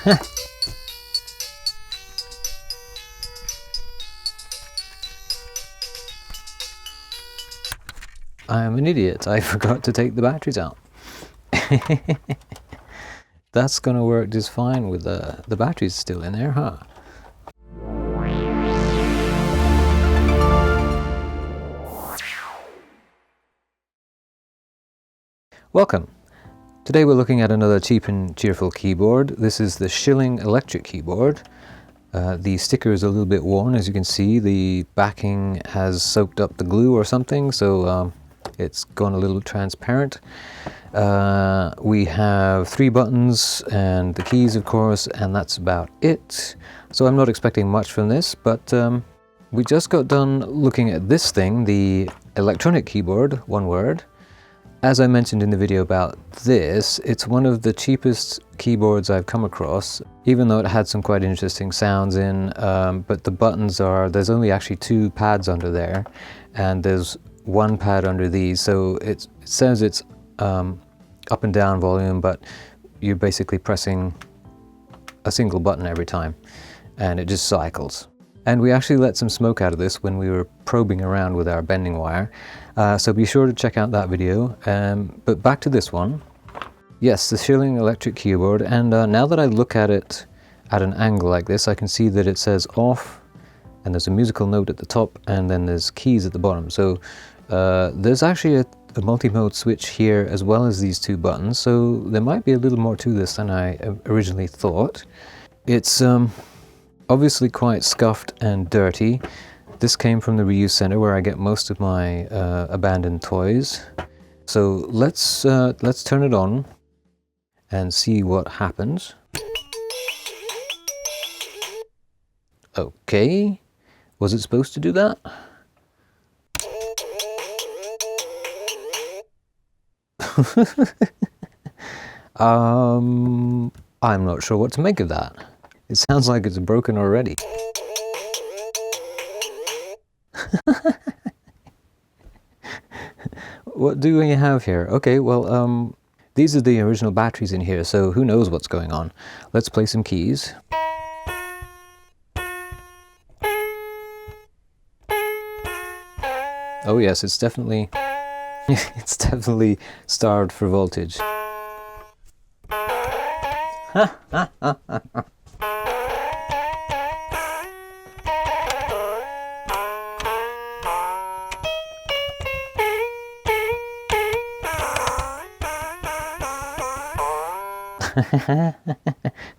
I'm an idiot, I forgot to take the batteries out. That's gonna work just fine with the batteries still in there, huh? Welcome! Today we're looking at another cheap and cheerful keyboard. This is the Shylling Electric Keyboard. The sticker is a little bit worn, as you can see. The backing has soaked up the glue or something, so it's gone a little transparent. We have 3 buttons and the keys, of course, and that's about it. So I'm not expecting much from this, but we just got done looking at this thing, the electronic keyboard, one word. As I mentioned in the video about this, it's one of the cheapest keyboards I've come across, even though it had some quite interesting sounds in, but the buttons there's only actually 2 pads under there, and there's 1 pad under these, so it says it's up and down volume, but you're basically pressing a single button every time, and it just cycles. And we actually let some smoke out of this when we were probing around with our bending wire, so be sure to check out that video. But back to this one. Yes, the Shylling Electric Keyboard, and now that I look at it at an angle like this, I can see that it says off, and there's a musical note at the top, and then there's keys at the bottom. So there's actually a multi-mode switch here as well as these 2 buttons, so there might be a little more to this than I originally thought. It's obviously quite scuffed and dirty. This came from the reuse center where I get most of my abandoned toys. So let's turn it on and see what happens. Okay, was it supposed to do that? I'm not sure what to make of that. It sounds like it's broken already. What do we have here? Okay, well, these are the original batteries in here, so who knows what's going on. Let's play some keys. Oh yes, it's definitely it's definitely starved for voltage.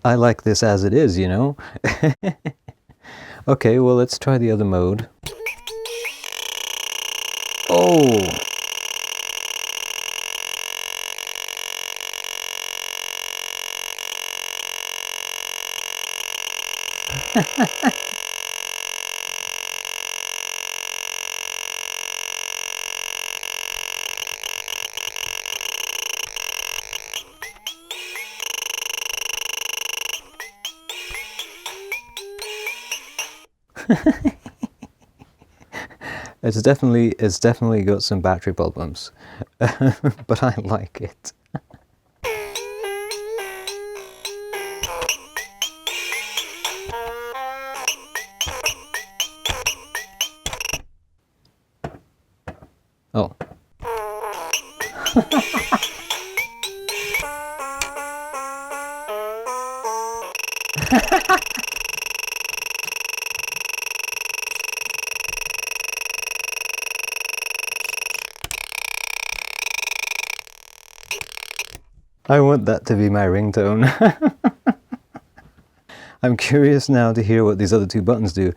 I like this as it is, you know. Okay, well, let's try the other mode. Oh! It's definitely got some battery problems, but I like it. Oh. I want that to be my ringtone. I'm curious now to hear what these other 2 buttons do.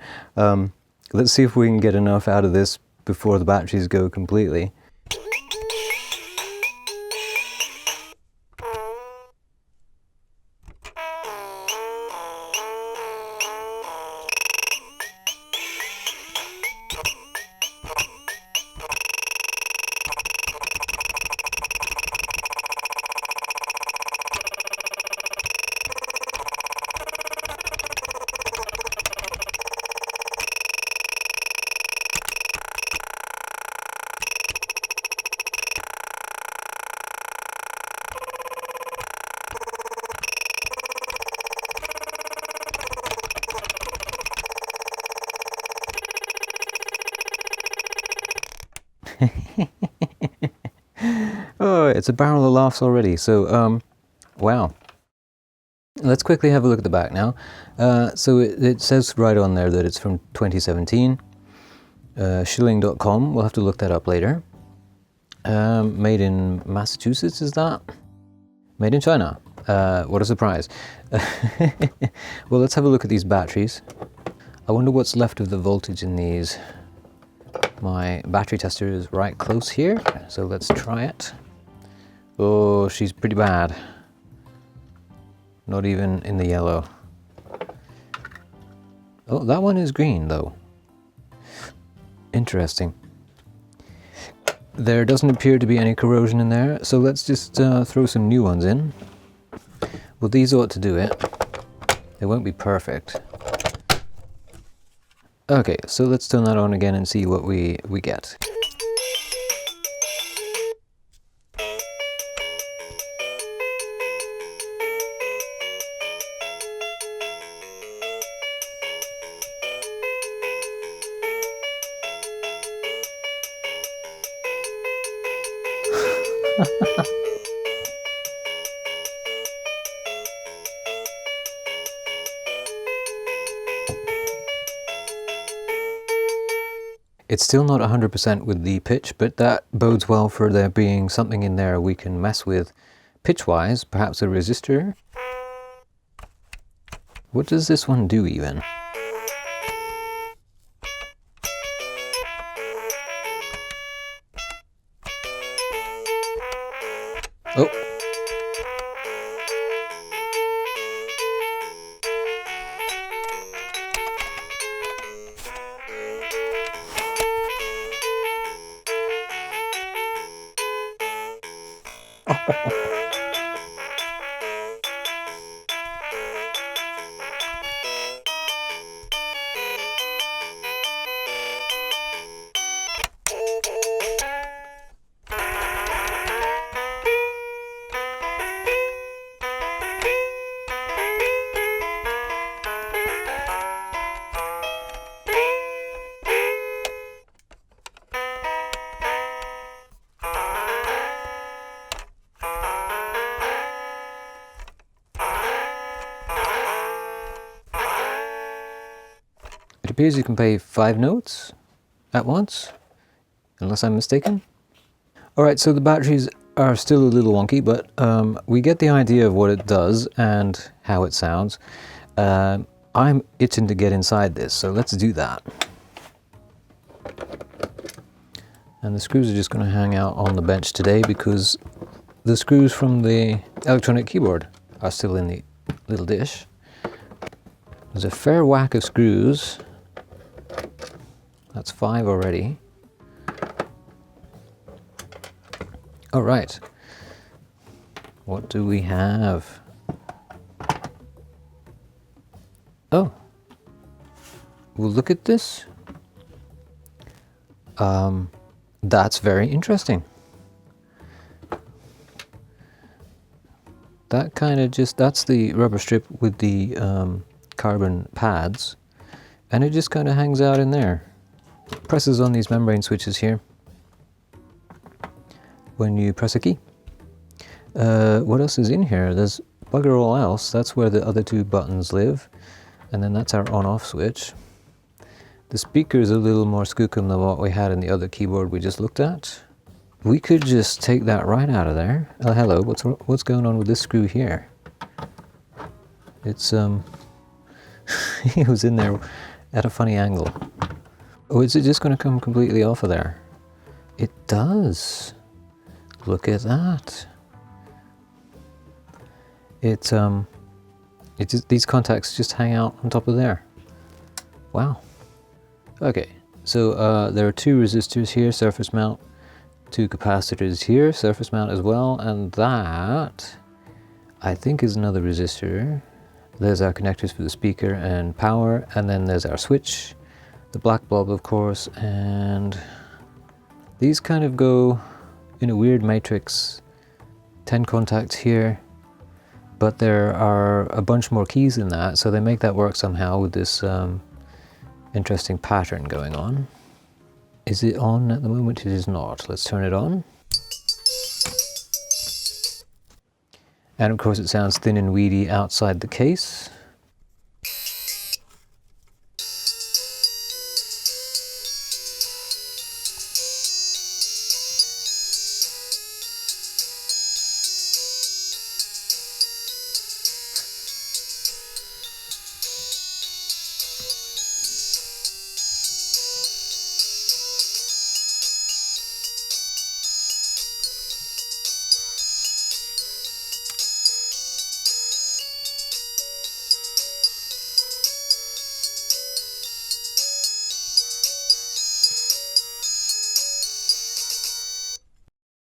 Let's see if we can get enough out of this before the batteries go completely. Oh, it's a barrel of laughs already. So, wow. Let's quickly have a look at the back now. So it says right on there that it's from 2017. Schylling.com, we'll have to look that up later. Made in Massachusetts, is that? Made in China. What a surprise. Well, let's have a look at these batteries. I wonder what's left of the voltage in these. My battery tester is right close here, so let's try it. Oh, she's pretty bad. Not even in the yellow. Oh, that one is green though. Interesting. There doesn't appear to be any corrosion in there, so let's just throw some new ones in. Well, these ought to do it. They won't be perfect. Okay, so let's turn that on again and see what we get. It's still not 100% with the pitch, but that bodes well for there being something in there we can mess with pitch-wise, perhaps a resistor. What does this one do even? Oh. It appears you can play 5 notes at once, unless I'm mistaken. Alright, so the batteries are still a little wonky, but we get the idea of what it does and how it sounds. I'm itching to get inside this, so let's do that. And the screws are just going to hang out on the bench today because the screws from the electronic keyboard are still in the little dish. There's a fair whack of screws. That's 5 already. All right. What do we have? Oh. Well, look at this. That's very interesting. That kind of just, that's the rubber strip with the carbon pads, and it just kind of hangs out in there. Presses on these membrane switches here when you press a key. What else is in here? There's bugger all else. That's where the other 2 buttons live, and then that's our on-off switch. The speaker is a little more skookum than what we had in the other keyboard we just looked at. We could just take that right out of there. Oh, hello, what's going on with this screw here? It's, it was in there at a funny angle. Oh, is it just going to come completely off of there? It does. Look at that. It just, these contacts just hang out on top of there. Wow. Okay, so there are 2 resistors here, surface mount, 2 capacitors here, surface mount as well, and that I think is another resistor. There's our connectors for the speaker and power, and then there's our switch, the black bulb of course, and these kind of go in a weird matrix. 10 contacts here, but there are a bunch more keys in that, so they make that work somehow with this interesting pattern going on. Is it on at the moment? It is not. Let's turn it on. And of course it sounds thin and weedy outside the case.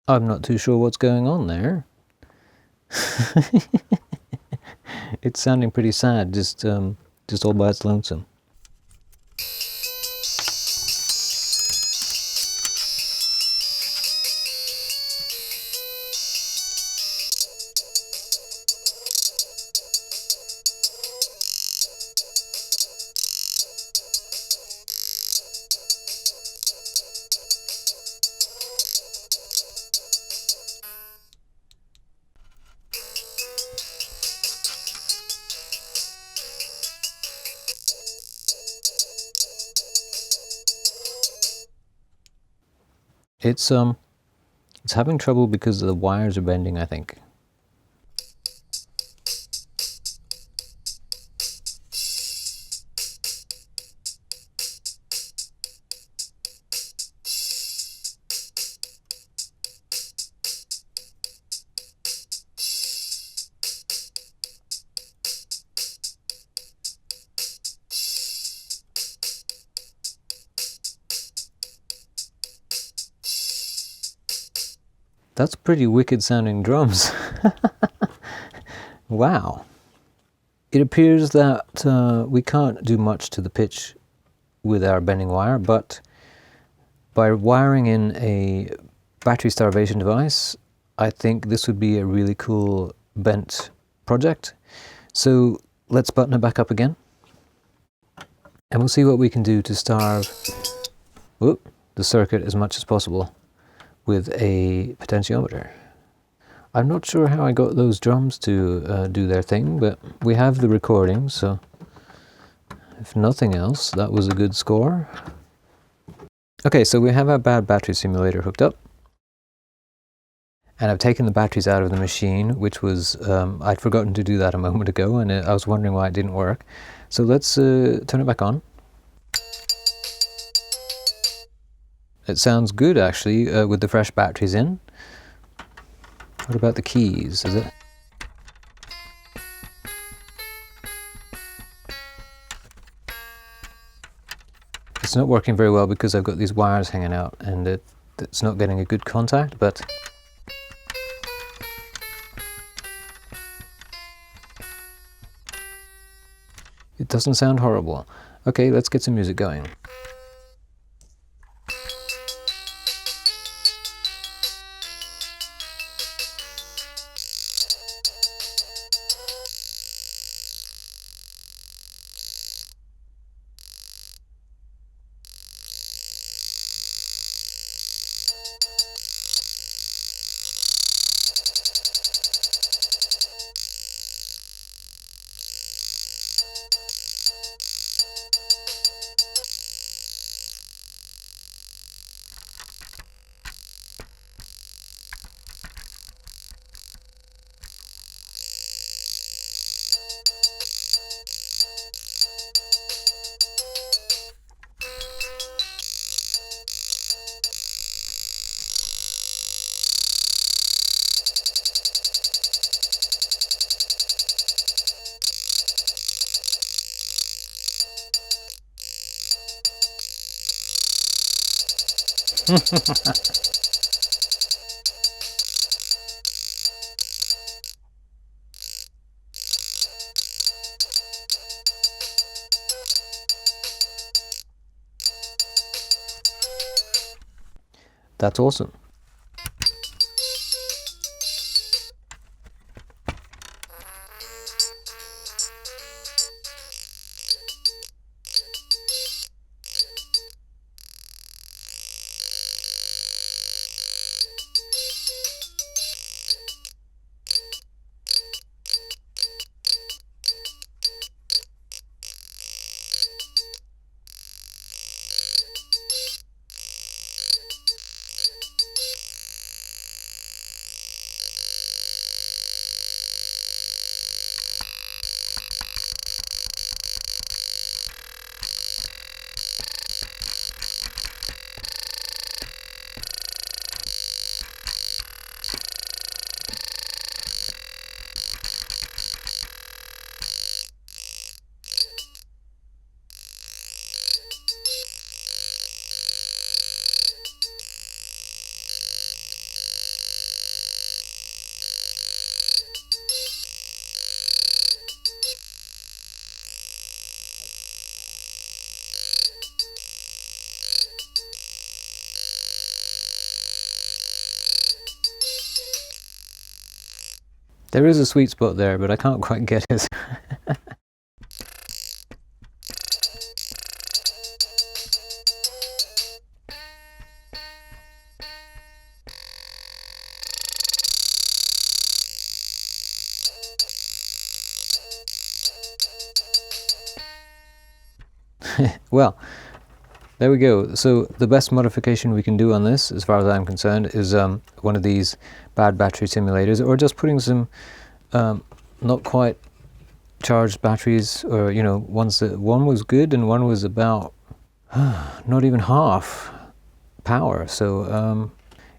I'm not too sure what's going on there. It's sounding pretty sad, just all by its lonesome. It's having trouble because the wires are bending, I think. That's pretty wicked sounding drums. Wow. It appears that we can't do much to the pitch with our bending wire, but by wiring in a battery starvation device, I think this would be a really cool bent project. So let's button it back up again. And we'll see what we can do to starve the circuit as much as possible with a potentiometer. I'm not sure how I got those drums to do their thing, but we have the recording, so if nothing else, that was a good score. Okay, so we have our bad battery simulator hooked up. And I've taken the batteries out of the machine, which was, I'd forgotten to do that a moment ago, and I was wondering why it didn't work. So let's turn it back on. It sounds good, actually, with the fresh batteries in. What about the keys? Is it? It's not working very well because I've got these wires hanging out and it's not getting a good contact, but it doesn't sound horrible. Okay, let's get some music going. That's awesome. There is a sweet spot there, but I can't quite get it. Well, there we go. So the best modification we can do on this, as far as I'm concerned, is one of these bad battery simulators, or just putting some not quite charged batteries, or you know, ones that one was good and one was about not even half power. So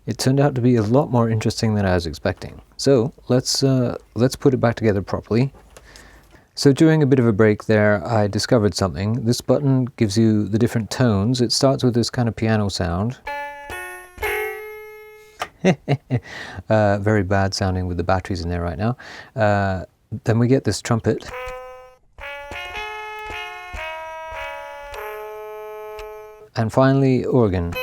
it turned out to be a lot more interesting than I was expecting. So let's put it back together properly. So during a bit of a break there, I discovered something. This button gives you the different tones. It starts with this kind of piano sound. Very bad sounding with the batteries in there right now. Then we get this trumpet. And finally, organ.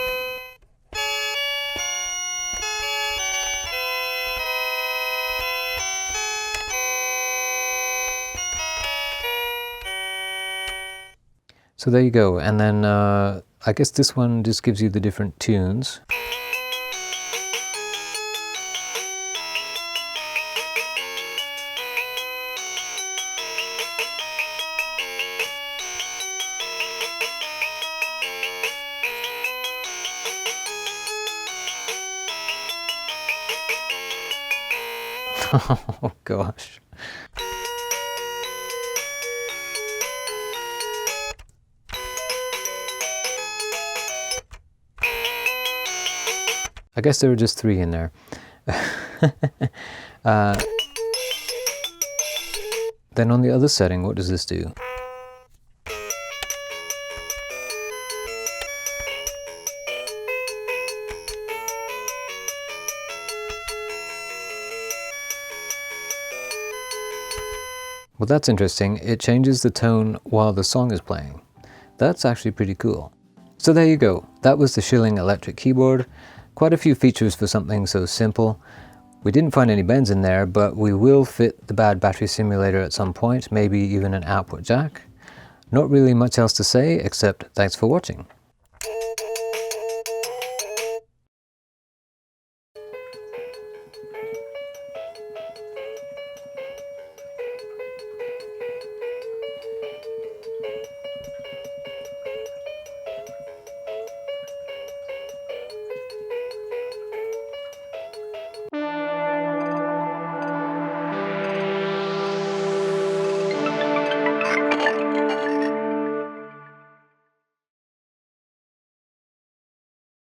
So there you go, and then I guess this one just gives you the different tunes. Oh gosh. I guess there were just 3 in there. Then on the other setting, what does this do? Well, that's interesting. It changes the tone while the song is playing. That's actually pretty cool. So there you go. That was the Shylling Electric Keyboard. Quite a few features for something so simple. We didn't find any bends in there, but we will fit the bad battery simulator at some point, maybe even an output jack. Not really much else to say, except thanks for watching.